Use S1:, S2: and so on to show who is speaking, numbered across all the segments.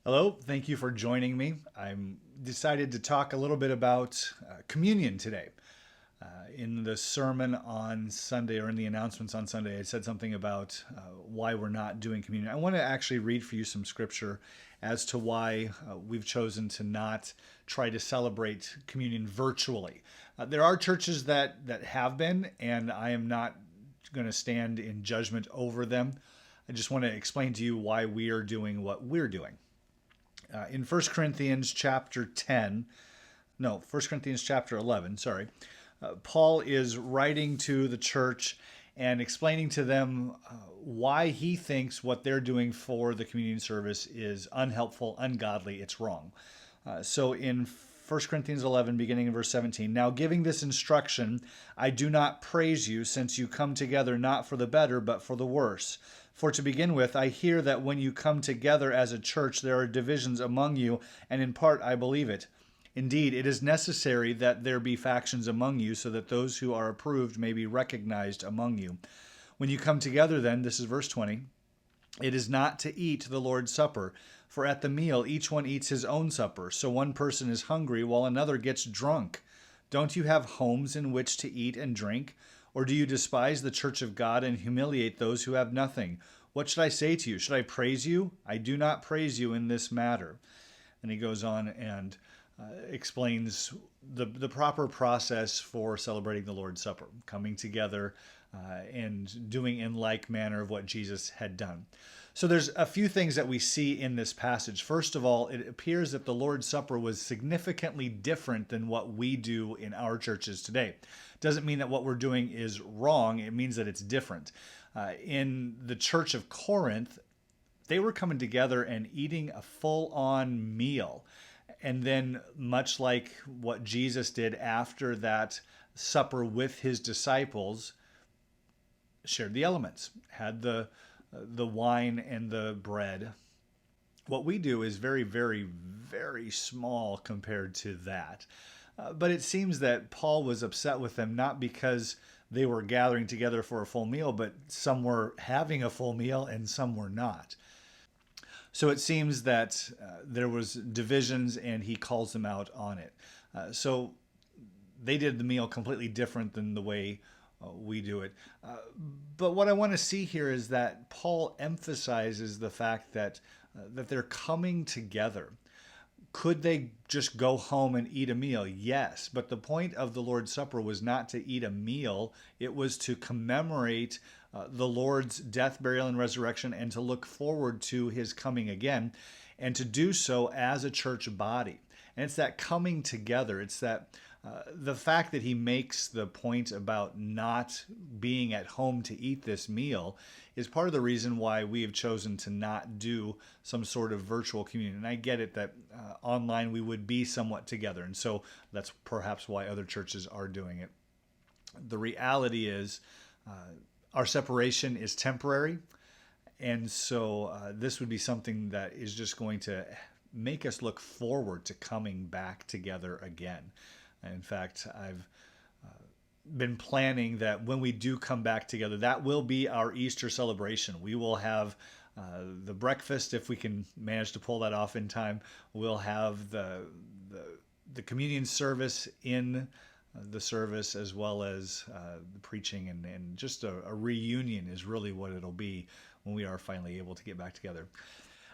S1: Hello, thank you for joining me. I'm decided to talk a little bit about communion today. In the sermon on Sunday, or in the announcements on Sunday, I said something about why we're not doing communion. I want to actually read for you some scripture as to why we've chosen to not try to celebrate communion virtually. There are churches that have been, and I am not going to stand in judgment over them. I just want to explain to you why we are doing what we're doing. In 1 Corinthians chapter 10, no, 1 Corinthians chapter 11, sorry, Paul is writing to the church and explaining to them why he thinks what they're doing for the communion service is unhelpful, ungodly, it's wrong. So in 1 Corinthians 11, beginning in verse 17, now giving this instruction, I do not praise you, since you come together not for the better, but for the worse. For to begin with, I hear that when you come together as a church, there are divisions among you, and in part I believe it. Indeed, it is necessary that there be factions among you, so that those who are approved may be recognized among you. When you come together, then, this is verse 20, it is not to eat the Lord's Supper, for at the meal each one eats his own supper, so one person is hungry while another gets drunk. Don't you have homes in which to eat and drink? Or do you despise the church of God and humiliate those who have nothing? What should I say to you? Should I praise you? I do not praise you in this matter. And he goes on and explains the proper process for celebrating the Lord's Supper, coming together and doing in like manner of what Jesus had done. So there's a few things that we see in this passage. First of all, it appears that the Lord's Supper was significantly different than what we do in our churches today. Doesn't mean that what we're doing is wrong. It means that it's different. In the church of Corinth, they were coming together and eating a full-on meal. And then, much like what Jesus did after that supper with his disciples, shared the elements, had the wine and the bread. What we do is very, very, very small compared to that. But it seems that Paul was upset with them not because they were gathering together for a full meal, but some were having a full meal and some were not. So it seems that there was divisions and he calls them out on it. So they did the meal completely different than the way we do it. But what I want to see here is that Paul emphasizes the fact that they're coming together. Could they just go home and eat a meal? Yes, but the point of the Lord's Supper was not to eat a meal. It was to commemorate the Lord's death, burial, and resurrection, and to look forward to his coming again, and to do so as a church body. And it's that coming together. It's that the fact that he makes the point about not being at home to eat this meal is part of the reason why we have chosen to not do some sort of virtual communion. And I get it that online we would be somewhat together. And so that's perhaps why other churches are doing it. The reality is our separation is temporary. And so this would be something that is just going to make us look forward to coming back together again. In fact, I've been planning that when we do come back together, that will be our Easter celebration. We will have the breakfast, if we can manage to pull that off in time. We'll have the communion service in the service, as well as the preaching, and just a reunion is really what it'll be when we are finally able to get back together.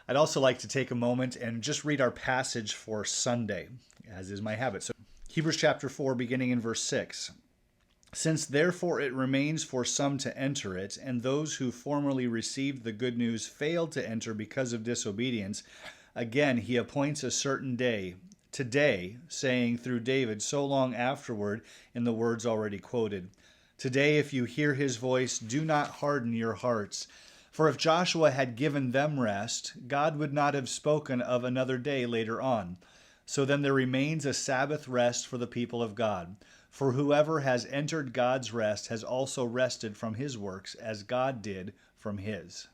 S1: I'd also like to take a moment and just read our passage for Sunday, as is my habit. So Hebrews chapter 4, beginning in verse 6. Since therefore it remains for some to enter it, and those who formerly received the good news failed to enter because of disobedience, again he appoints a certain day, today, saying through David so long afterward in the words already quoted, today if you hear his voice, do not harden your hearts. For if Joshua had given them rest, God would not have spoken of another day later on. So then there remains a Sabbath rest for the people of God. For whoever has entered God's rest has also rested from his works as God did from his.